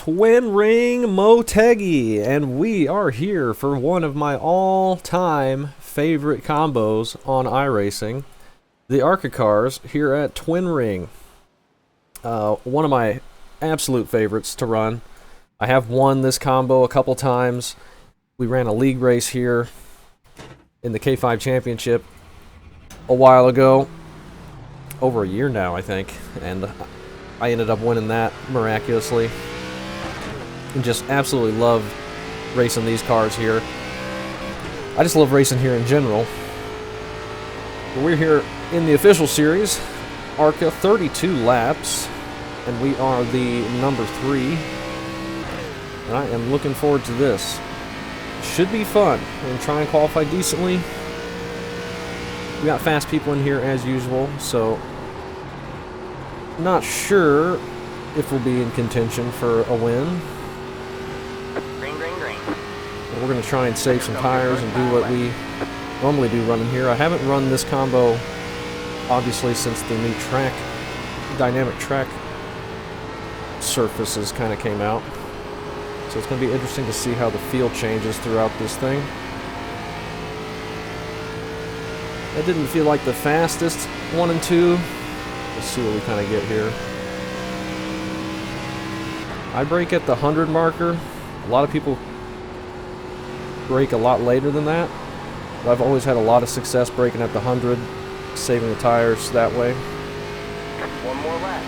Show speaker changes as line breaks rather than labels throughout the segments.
Twin Ring Motegi, and we are here for one of my all-time favorite combos on iRacing, the ARCA cars here at Twin Ring. One of my absolute favorites to run. I have won this combo a couple times. We ran a league race here in the K5 Championship a while ago, over a year now I think, and I ended up winning that miraculously. And just absolutely love racing these cars here. I just love racing here in general. We're here in the official series, ARCA 32 laps, and we are the number 3. And I am looking forward to this. Should be fun. I'm going to try and qualify decently. We got fast people in here as usual, so not sure if we'll be in contention for a win. We're going to try and save some tires and do what we normally do running here. I haven't run this combo, obviously, since the new dynamic track surfaces kind of came out. So it's going to be interesting to see how the field changes throughout this thing. That didn't feel like the fastest 1 and 2. Let's see what we kind of get here. I brake at the 100 marker. A lot of people brake a lot later than that, but I've always had a lot of success braking at the 100, saving the tires that way.
One more lap.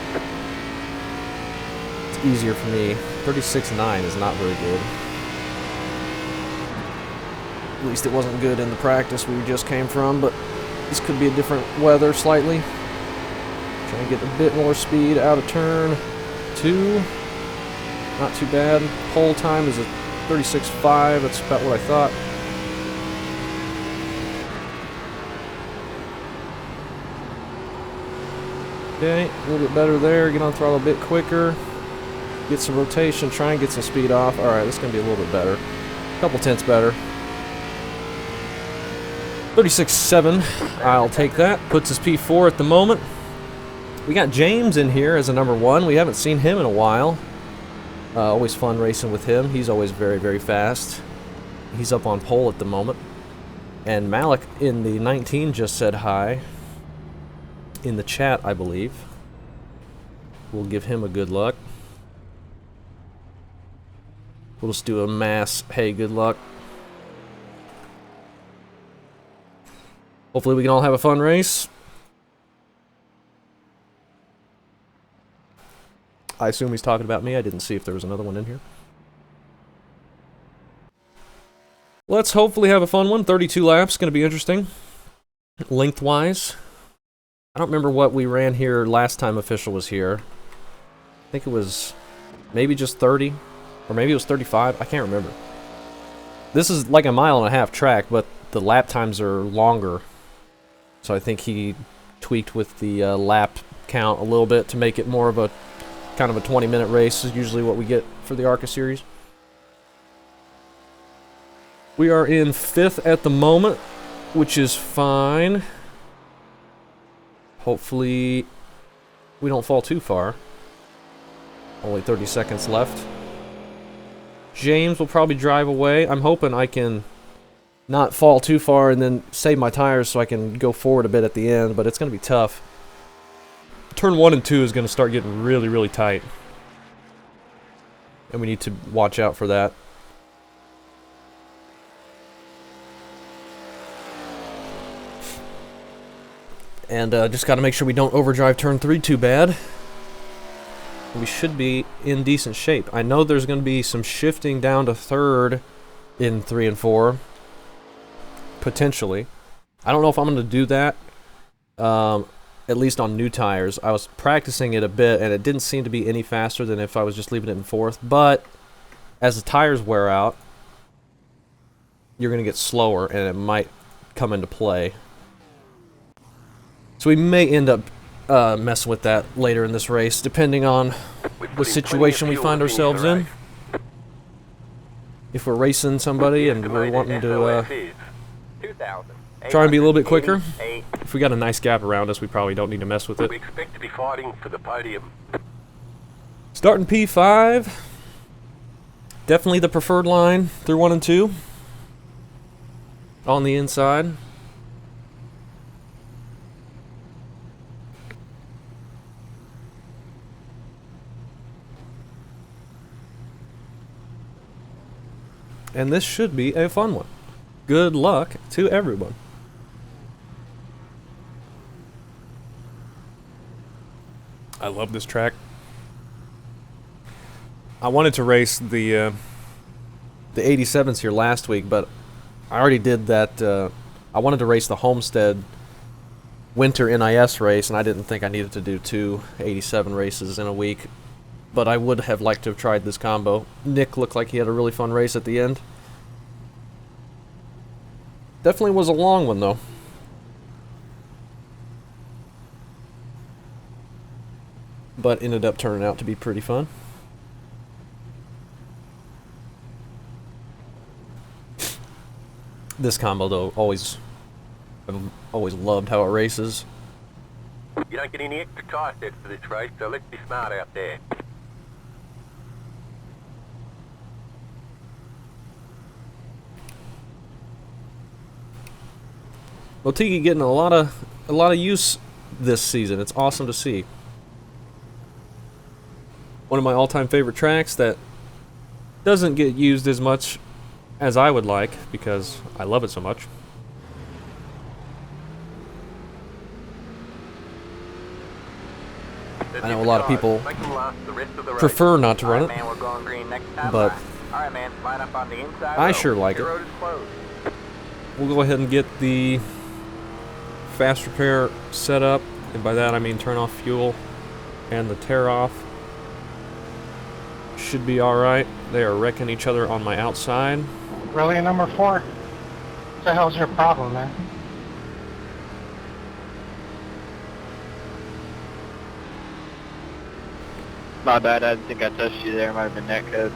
It's easier for me. 36.9 is not very good. At least it wasn't good in the practice we just came from, but this could be a different weather slightly. Trying to get a bit more speed out of turn 2. Not too bad. Pole time is a 36.5, that's about what I thought. Okay, a little bit better there. Get on throttle a bit quicker. Get some rotation, try and get some speed off. Alright, this is going to be a little bit better. A couple tenths better. 36.7, I'll take that. Puts us P4 at the moment. We got James in here as a number 1. We haven't seen him in a while. Always fun racing with him. He's always very, very fast. He's up on pole at the moment. And Malik in the 19 just said hi. In the chat, I believe. We'll give him a good luck. We'll just do a mass, hey, good luck. Hopefully we can all have a fun race. I assume he's talking about me. I didn't see if there was another one in here. Let's hopefully have a fun one. 32 laps, going to be interesting. Lengthwise. I don't remember what we ran here last time official was here. I think it was maybe just 30, or maybe it was 35. I can't remember. This is like a 1.5 mile track, but the lap times are longer. So I think he tweaked with the lap count a little bit to make it more of a kind of a 20-minute race is usually what we get for the ARCA series. We are in 5th at the moment, which is fine. Hopefully we don't fall too far. Only 30 seconds left. James will probably drive away. I'm hoping I can not fall too far and then save my tires so I can go forward a bit at the end, but it's going to be tough. Turn 1 and 2 is going to start getting really, really tight. And we need to watch out for that. And just got to make sure we don't overdrive turn 3 too bad. We should be in decent shape. I know there's going to be some shifting down to 3rd in 3 and 4. Potentially. I don't know if I'm going to do that. At least on new tires. I was practicing it a bit, and it didn't seem to be any faster than if I was just leaving it in 4th. But as the tires wear out, you're going to get slower, and it might come into play. So we may end up messing with that later in this race, depending on the situation we find ourselves in. If we're racing somebody and we're wanting to try and be a little bit quicker. If we got a nice gap around us, we probably don't need to mess with it.
We expect to be fighting for the podium.
Starting P5. Definitely the preferred line through 1 and 2. On the inside. And this should be a fun one. Good luck to everyone. I love this track. I wanted to race the 87s here last week, but I already did that. I wanted to race the Homestead Winter NIS race, and I didn't think I needed to do 2 87 races in a week. But I would have liked to have tried this combo. Nick looked like he had a really fun race at the end. Definitely was a long one, though. But ended up turning out to be pretty fun. This combo, though, I've always loved how it races.
You don't get any extra car sets for this race, so let's be smart out there.
Motegi getting a lot of use this season. It's awesome to see. One of my all-time favorite tracks that doesn't get used as much as I would like because I love it so much. I know a lot of people prefer not to run it, but I sure like it. We'll go ahead and get the fast repair set up, and by that I mean turn off fuel and the tear off. Should be alright. They are wrecking each other on my outside.
Really, number 4? What the hell's your problem, man?
My bad, I didn't think I touched you there. Might have been net code.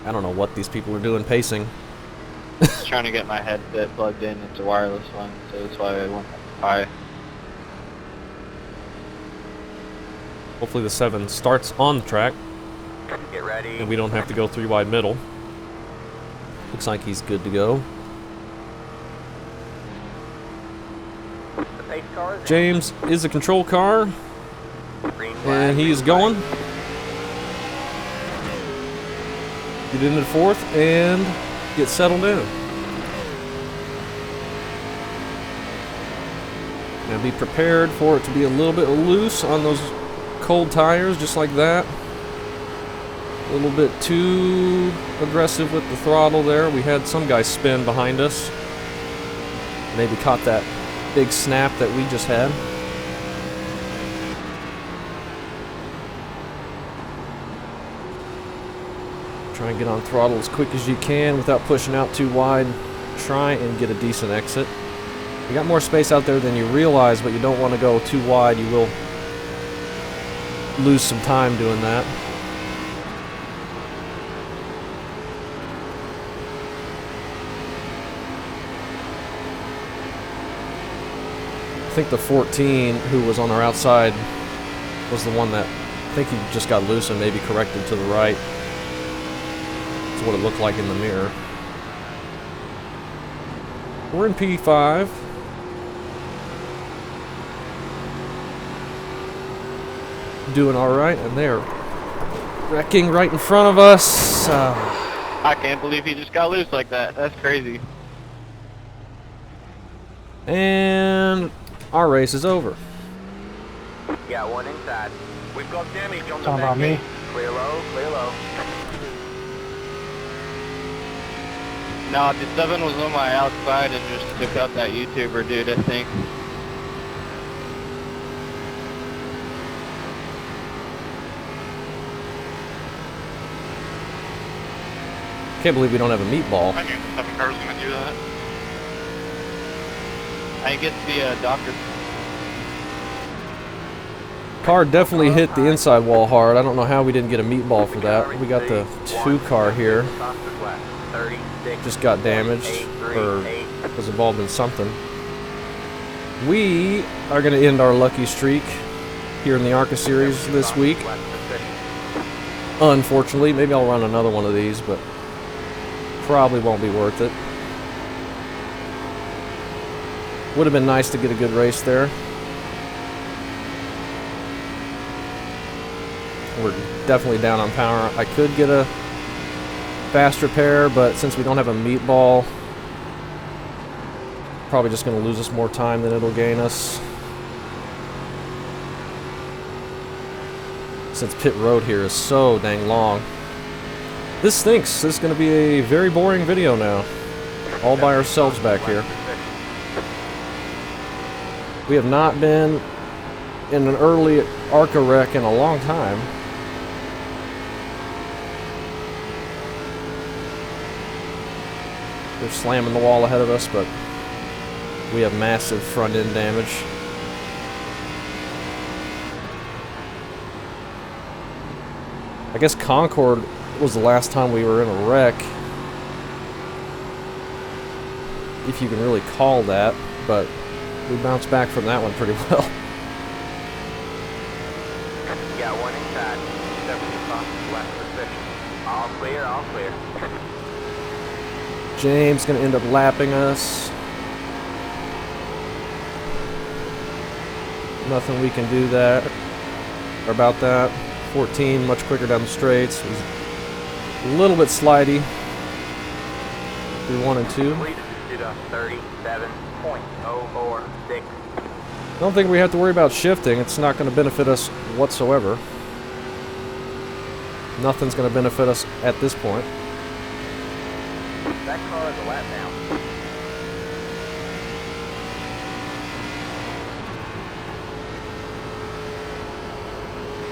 I don't know what these people are doing pacing.
Just trying to get my headset plugged in. It's a wireless one, so that's why I went high.
Hopefully the 7 starts on the track.
Get ready.
And we don't have to go 3 wide middle. Looks like he's good to go.
The pace car is
James is a control car,
green flag,
and he's
green
going.
flag.
Get into the 4th and get settled in. Now be prepared for it to be a little bit loose on those cold tires, just like that. A little bit too aggressive with the throttle there. We had some guy spin behind us. Maybe caught that big snap that we just had. Try and get on throttle as quick as you can without pushing out too wide. Try and get a decent exit. You got more space out there than you realize, but you don't want to go too wide. You will lose some time doing that. I think the 14 who was on our outside was the one that I think he just got loose and maybe corrected to the right. That's what it looked like in the mirror. We're in P5. Doing alright, and they're wrecking right in front of us.
I can't believe he just got loose like that. That's crazy.
And our race is over.
Got one inside. We've got damage on the
Talking about me.
Clear low, clear low.
No, the 7 was on my outside and just took out that YouTuber dude, I think.
Can't believe we don't have a meatball.
I knew the 7 cars was gonna do that. I get the doctor.
Car definitely hit the inside wall hard. I don't know how we didn't get a meatball for that. We got the 2 car here. Just got damaged or was involved in something. We are going to end our lucky streak here in the ARCA Series this week. Unfortunately, maybe I'll run another one of these, but probably won't be worth it. Would have been nice to get a good race there. We're definitely down on power. I could get a fast repair, but since we don't have a meatball, probably just going to lose us more time than it'll gain us. Since pit road here is so dang long. This stinks. This is going to be a very boring video now. All by ourselves back here. We have not been in an early ARCA wreck in a long time. They're slamming the wall ahead of us, but we have massive front end damage. I guess Concord was the last time we were in a wreck, if you can really call that, but we bounced back from that one pretty well.
Got one inside. 75 left position. All clear, all clear.
James gonna end up lapping us. Nothing we can do that or about that. 14 much quicker down the straights. Was a little bit slidey through 1 and 2.
37.046.
I don't think we have to worry about shifting. It's not going to benefit us whatsoever. Nothing's going to benefit us at this point.
That car is a lap down.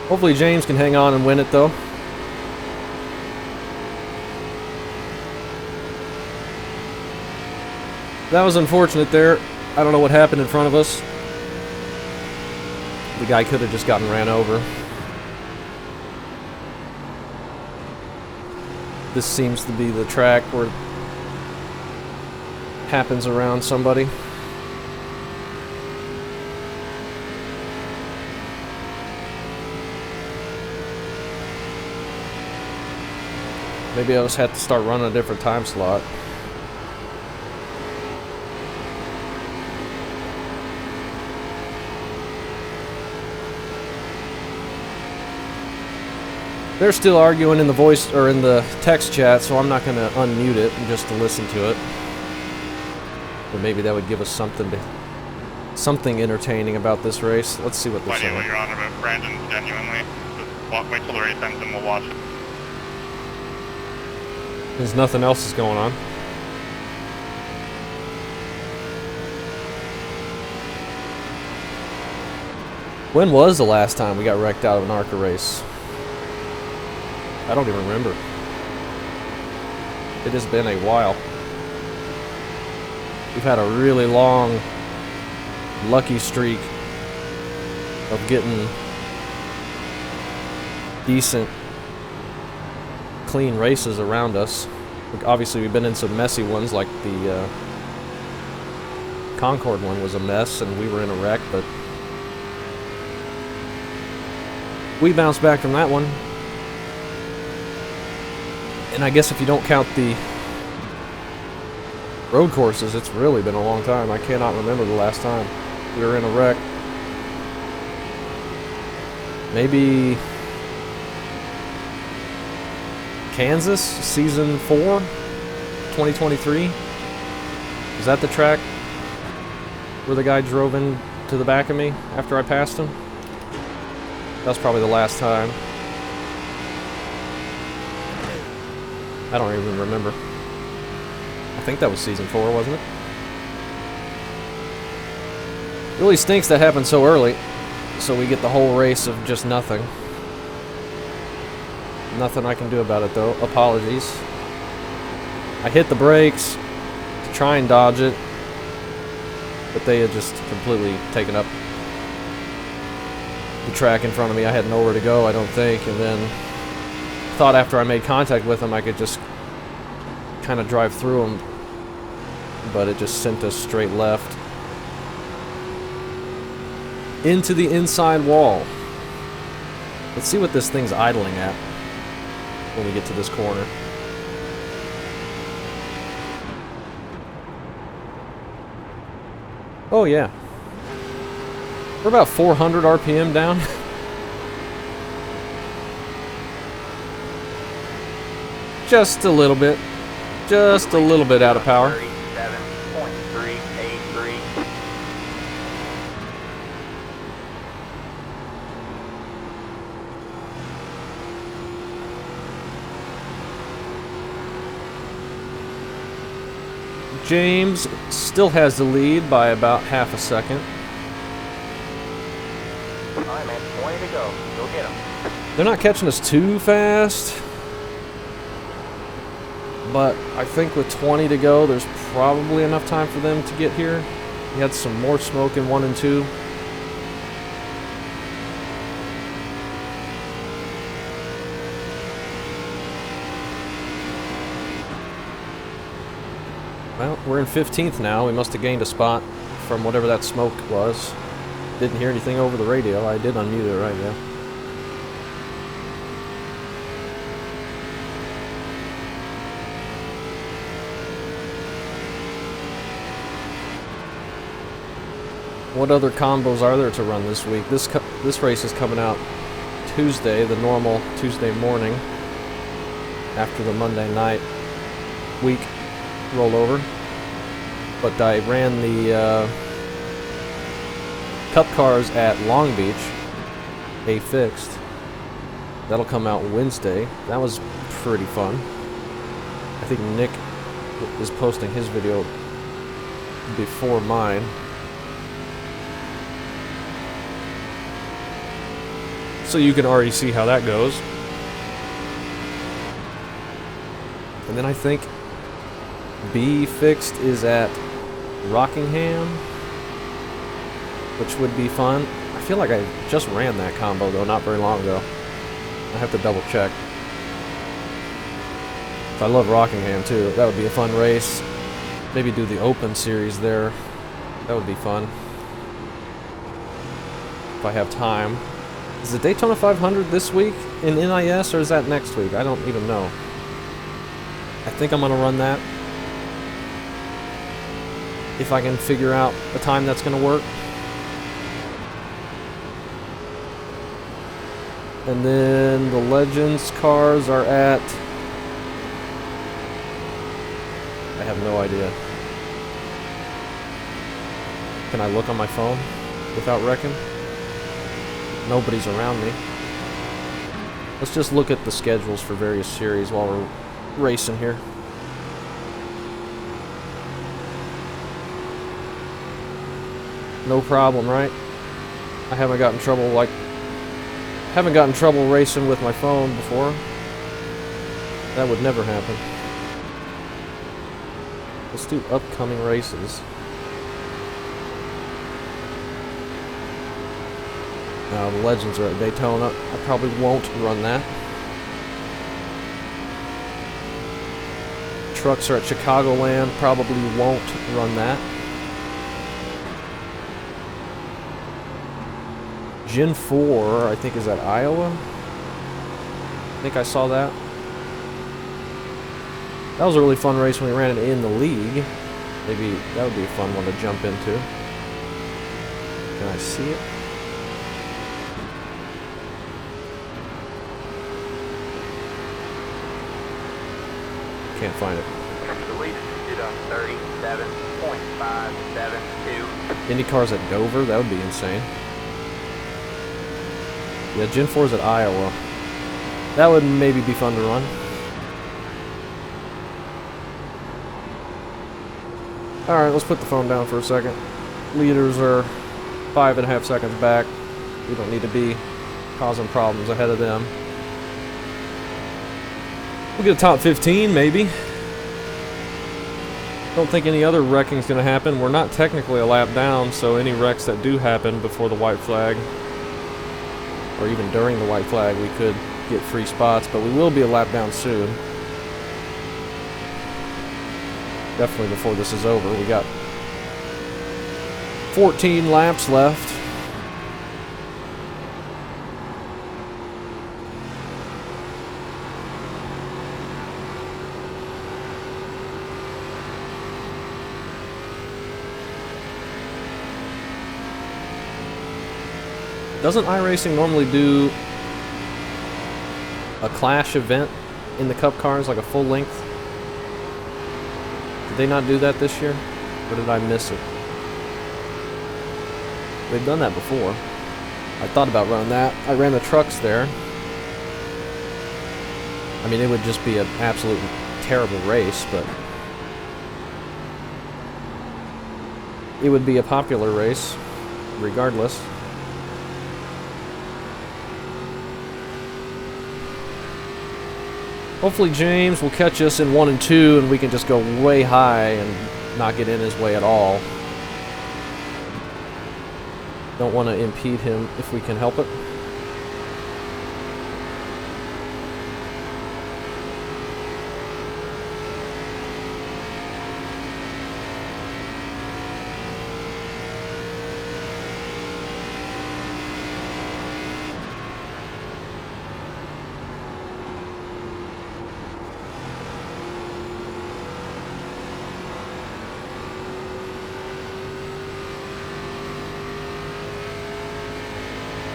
Hopefully James can hang on and win it though. That was unfortunate there. I don't know what happened in front of us. The guy could have just gotten ran over. This seems to be the track where it happens around somebody. Maybe I just have to start running a different time slot. They're still arguing in the voice or in the text chat, so I'm not going to unmute it just to listen to it. But maybe that would give us something entertaining about this race. Let's see what they're saying.
What you're on about Brandon, genuinely. Just wait till the race ends and we'll watch it.
There's nothing else is going on. When was the last time we got wrecked out of an ARCA race? I don't even remember. It has been a while. We've had a really long, lucky streak of getting decent, clean races around us. Obviously, we've been in some messy ones, like the Concord one was a mess, and we were in a wreck, but we bounced back from that one. And I guess if you don't count the road courses, it's really been a long time. I cannot remember the last time we were in a wreck. Maybe Kansas, season 4, 2023. Is that the track where the guy drove in to the back of me after I passed him? That's probably the last time. I don't even remember. I think that was season 4, wasn't it? Really stinks that happened so early, so we get the whole race of just nothing. Nothing I can do about it though. Apologies. I hit the brakes to try and dodge it, but they had just completely taken up the track in front of me. I had nowhere to go, I don't think, and then thought after I made contact with them I could just kind of drive through them, but it just sent us straight left. into the inside wall. Let's see what this thing's idling at when we get to this corner. Oh yeah. We're about 400 RPM down. Just a little bit. Just a little bit out of power.
37.383.
James still has the lead by about half a second.
Alright, man, 20 to go. Go get him.
They're not catching us too fast, but I think with 20 to go, there's probably enough time for them to get here. We had some more smoke in 1 and 2. Well, we're in 15th now. We must have gained a spot from whatever that smoke was. Didn't hear anything over the radio. I did unmute it right now. What other combos are there to run this week? This race is coming out Tuesday, the normal Tuesday morning, after the Monday night week rollover. But I ran the Cup cars at Long Beach, A fixed. That'll come out Wednesday. That was pretty fun. I think Nick is posting his video before mine. So you can already see how that goes. And then I think B fixed is at Rockingham, which would be fun. I feel like I just ran that combo though, not very long ago. I have to double check. I love Rockingham too. That would be a fun race. Maybe do the Open Series there. That would be fun. If I have time. Is the Daytona 500 this week in NIS, or is that next week? I don't even know. I think I'm going to run that. If I can figure out a time that's going to work. And then the Legends cars are at... I have no idea. Can I look on my phone without wrecking? Nobody's around me. Let's just look at the schedules for various series while we're racing here. No problem, right? I haven't gotten in trouble racing with my phone before. That would never happen. Let's do upcoming races. The Legends are at Daytona. I probably won't run that. Trucks are at Chicagoland. Probably won't run that. Gen 4, I think, is at Iowa. I think I saw that. That was a really fun race when we ran it in the league. Maybe that would be a fun one to jump into. Can I see it? Can't find it.
The lead is 37.572.
Indy cars at Dover? That would be insane. Yeah, Gen 4 is at Iowa. That would maybe be fun to run. Alright, let's put the phone down for a second. Leaders are 5.5 seconds back. We don't need to be causing problems ahead of them. We'll get a top 15, maybe. Don't think any other wrecking's going to happen. We're not technically a lap down, so any wrecks that do happen before the white flag, or even during the white flag, we could get free spots, but we will be a lap down soon. Definitely before this is over. We got 14 laps left. Doesn't iRacing normally do a clash event in the Cup cars, like a full length? Did they not do that this year? Or did I miss it? They've done that before. I thought about running that. I ran the trucks there. I mean, it would just be an absolute terrible race, but it would be a popular race, regardless. Hopefully James will catch us in 1 and 2 and we can just go way high and not get in his way at all. Don't want to impede him if we can help it.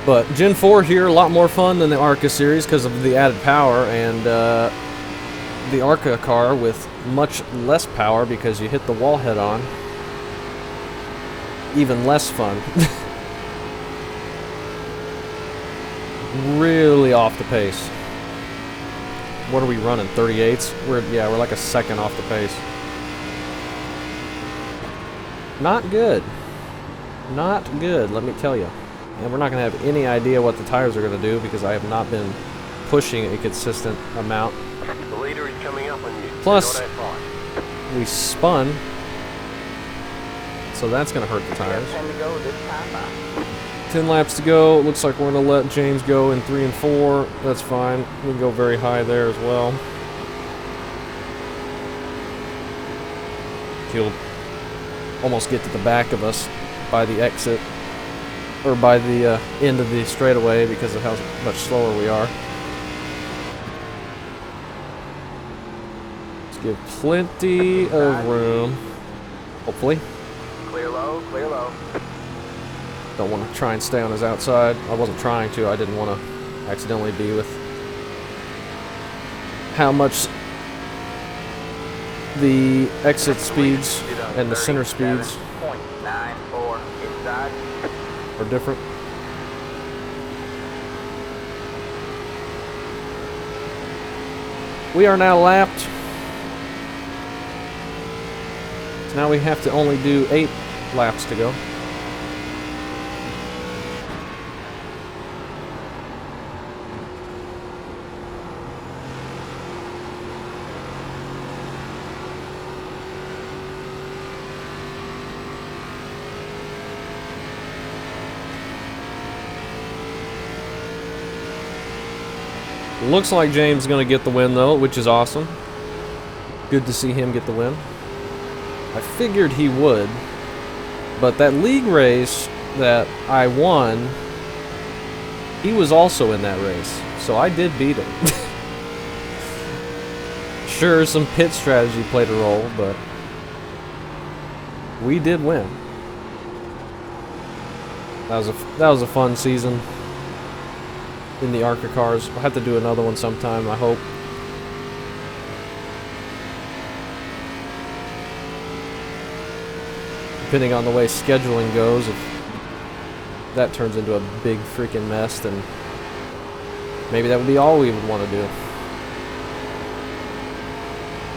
But Gen 4 here, a lot more fun than the ARCA series because of the added power, and the ARCA car with much less power because you hit the wall head on. Even less fun. Really off the pace. What are we running? 38s? We're like a second off the pace. Not good. Not good, let me tell you. And we're not going to have any idea what the tires are going to do because I have not been pushing a consistent amount.
The leader is coming up on you.
Plus, we spun, so that's going to hurt the tires. 10 laps to go. Looks like we're going to let James go in 3 and 4. That's fine. We can go very high there as well. He'll almost get to the back of us by the exit. Or by the end of the straightaway because of how much slower we are. Let's give plenty of room. Hopefully.
Clear low, clear low.
Don't want to try and stay on his outside. I wasn't trying to. I didn't want to accidentally be with how much the exit speeds and the center speeds are different. We are now lapped. So now we have to only do 8 laps to go. Looks like James is going to get the win, though, which is awesome. Good to see him get the win. I figured he would, but that league race that I won, he was also in that race, so I did beat him. Sure, some pit strategy played a role, but we did win. That was a fun season in the ARCA cars. I'll have to do another one sometime, I hope. Depending on the way scheduling goes, if that turns into a big freaking mess, then maybe that would be all we would want to do.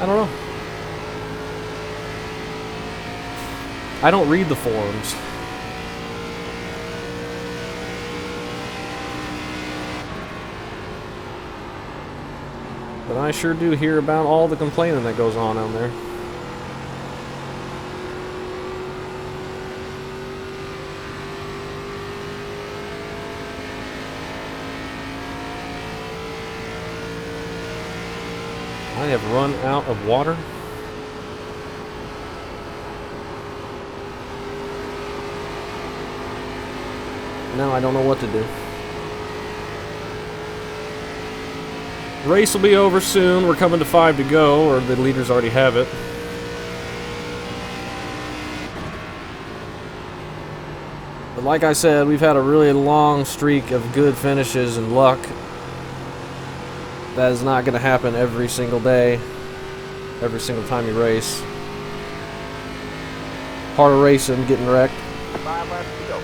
I don't know. I don't read the forums. But I sure do hear about all the complaining that goes on out there. I have run out of water. Now I don't know what to do. Race will be over soon. We're coming to 5 to go, or the leaders already have it. But like I said, we've had a really long streak of good finishes and luck. That is not going to happen every single day, every single time you race. Part of racing, getting wrecked.
5 laps to go.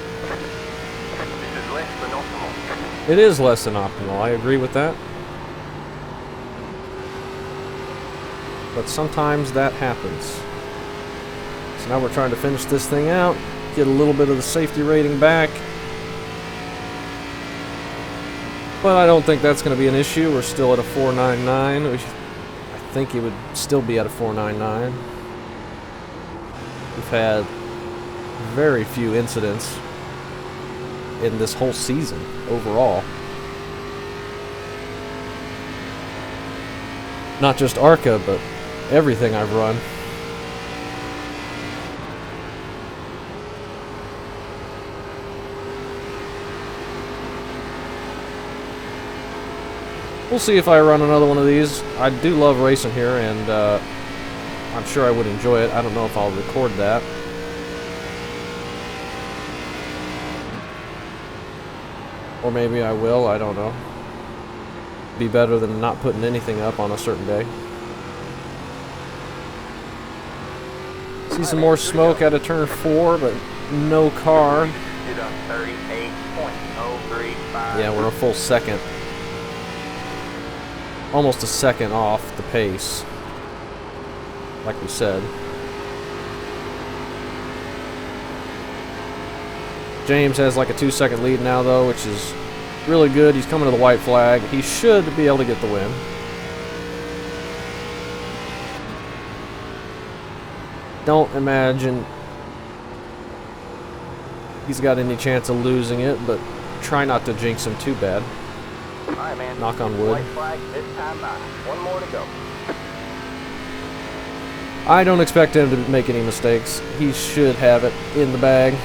This is less than optimal.
It is less than optimal, I agree with that. But sometimes that happens. So now we're trying to finish this thing out, get a little bit of the safety rating back. But I don't think that's going to be an issue. We're still at a 499. I think it would still be at a 499. We've had very few incidents in this whole season overall. Not just ARCA, but everything I've run. We'll see if I run another one of these. I do love racing here, and I'm sure I would enjoy it. I don't know if I'll record that. Or maybe I will, I don't know. Be better than not putting anything up on a certain day. See some more smoke out of turn 4, but no car.
Did a 38.035.
Yeah, we're a full second. Almost a second off the pace. Like we said. James has like a 2-second lead now though, which is really good. He's coming to the white flag. He should be able to get the win. Don't imagine he's got any chance of losing it, but try not to jinx him too bad.
All right, man.
Knock on wood.
White flag this time by. One more to go.
I don't expect him to make any mistakes. He should have it in the bag.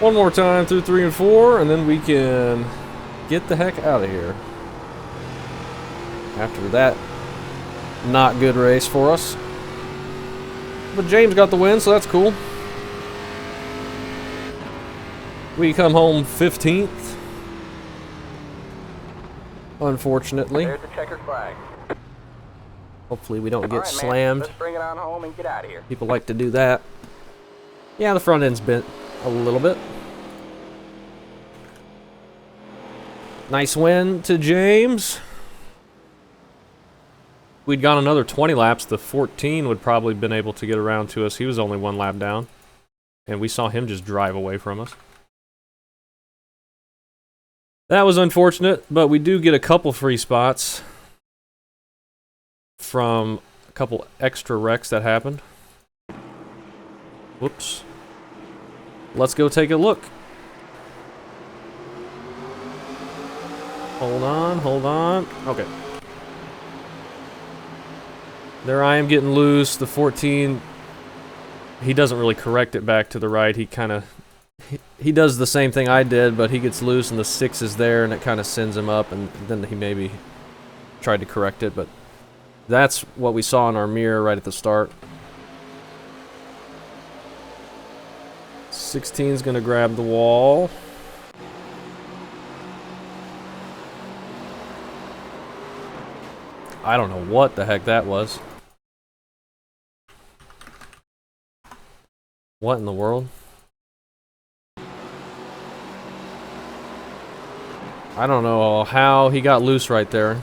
One more time through 3 and 4, and then we can get the heck out of here. After that not good race for us. But James got the win, so that's cool. We come home 15th. Unfortunately.
There's the checkered flag.
Hopefully we don't
All
get
right, man.
slammed.
Let's bring it on home and get out of here.
People like to do that. Yeah, the front end's bent a little bit. Nice win to James. We'd gone another 20 laps, the 14 would probably been able to get around to us. He was only 1 lap down. And we saw him just drive away from us. That was unfortunate, but we do get a couple free spots from a couple extra wrecks that happened. Whoops. Let's go take a look. Hold on, hold on. Okay. There I am getting loose. The 14, he doesn't really correct it back to the right. He kind of, he does the same thing I did, but he gets loose and the 6 is there and it kind of sends him up, and then he maybe tried to correct it, but that's what we saw in our mirror right at the start. 16 is going to grab the wall. I don't know what the heck that was. What in the world? I don't know how he got loose right there.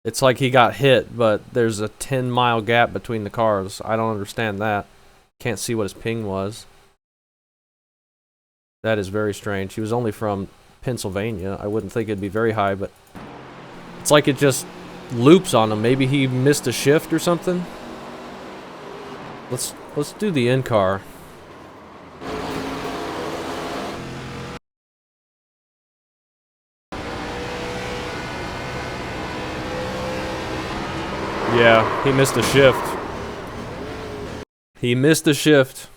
It's like he got hit, but there's a 10-mile gap between the cars. I don't understand that. Can't see what his ping was. That is very strange. He was only from Pennsylvania. I wouldn't think it'd be very high, but it's like it just loops on him. Maybe he missed a shift or something. Let's do the in-car. Yeah, he missed a shift. He missed the shift.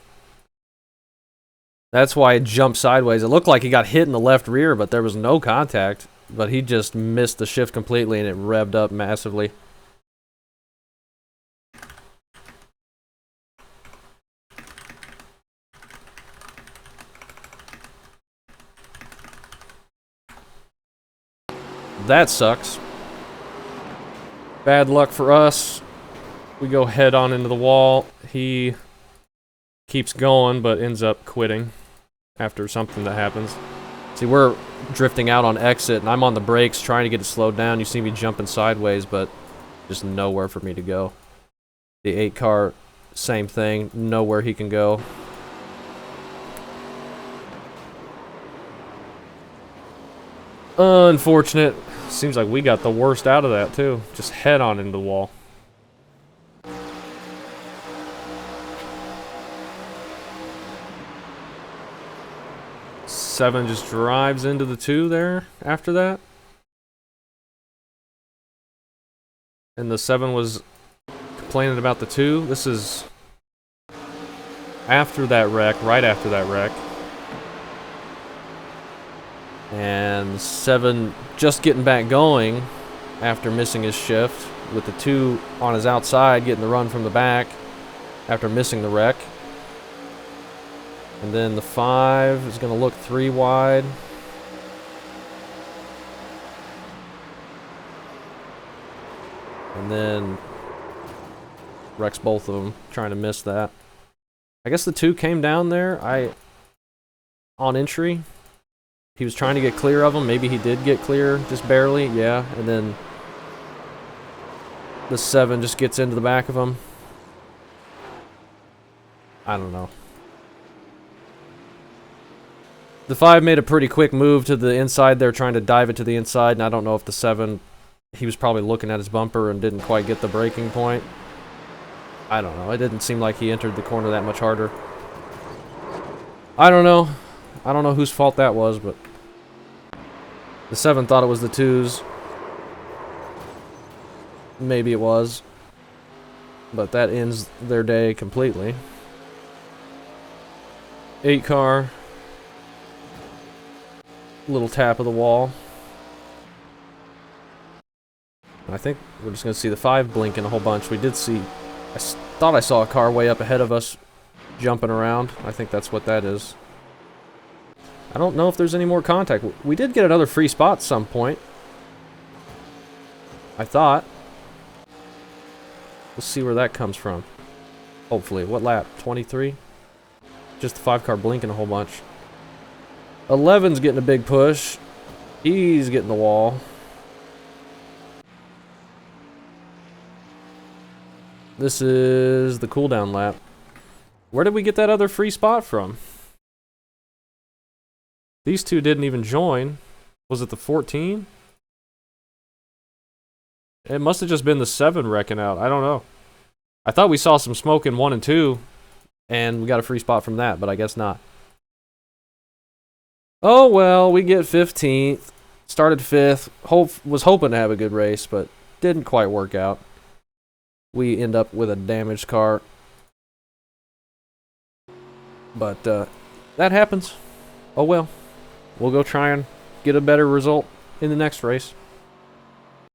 That's why it jumped sideways. It looked like he got hit in the left rear, but there was no contact. But he just missed the shift completely, and it revved up massively. That sucks. Bad luck for us. We go head on into the wall. He keeps going, but ends up quitting after something that happens. See, we're drifting out on exit, and I'm on the brakes trying to get it slowed down. You see me jumping sideways, but just nowhere for me to go. The 8 car, same thing. Nowhere he can go. Unfortunate. Seems like we got the worst out of that, too. Just head on into the wall. Seven just drives into the 2 there after that. And the 7 was complaining about the 2. This is after that wreck, right after that wreck. And 7 just getting back going after missing his shift, with the 2 on his outside getting the run from the back after missing the wreck. And then the 5 is going to look 3 wide. And then wrecks both of them, trying to miss that. I guess the 2 came down there. On entry, he was trying to get clear of him. Maybe he did get clear, just barely, yeah. And then the 7 just gets into the back of him. I don't know. The 5 made a pretty quick move to the inside there, trying to dive it to the inside, and I don't know if the 7, he was probably looking at his bumper and didn't quite get the braking point. I don't know. It didn't seem like he entered the corner that much harder. I don't know. I don't know whose fault that was, but the 7 thought it was the 2's. Maybe it was. But that ends their day completely. 8 car. Little tap of the wall. I think we're just going to see the 5 blinking a whole bunch. We did see... I thought I saw a car way up ahead of us jumping around. I think that's what that is. I don't know if there's any more contact. We did get another free spot at some point. I thought. We'll see where that comes from. Hopefully. What lap? 23? Just the 5 car blinking a whole bunch. 11's getting a big push. He's getting the wall. This is the cooldown lap. Where did we get that other free spot from? These 2 didn't even join. Was it the 14? It must have just been the 7 wrecking out. I don't know. I thought we saw some smoke in 1 and 2, and we got a free spot from that, but I guess not. Oh well, we get 15th. Started 5th. Was hoping to have a good race, but didn't quite work out. We end up with a damaged car. But that happens. Oh well. We'll go try and get a better result in the next race.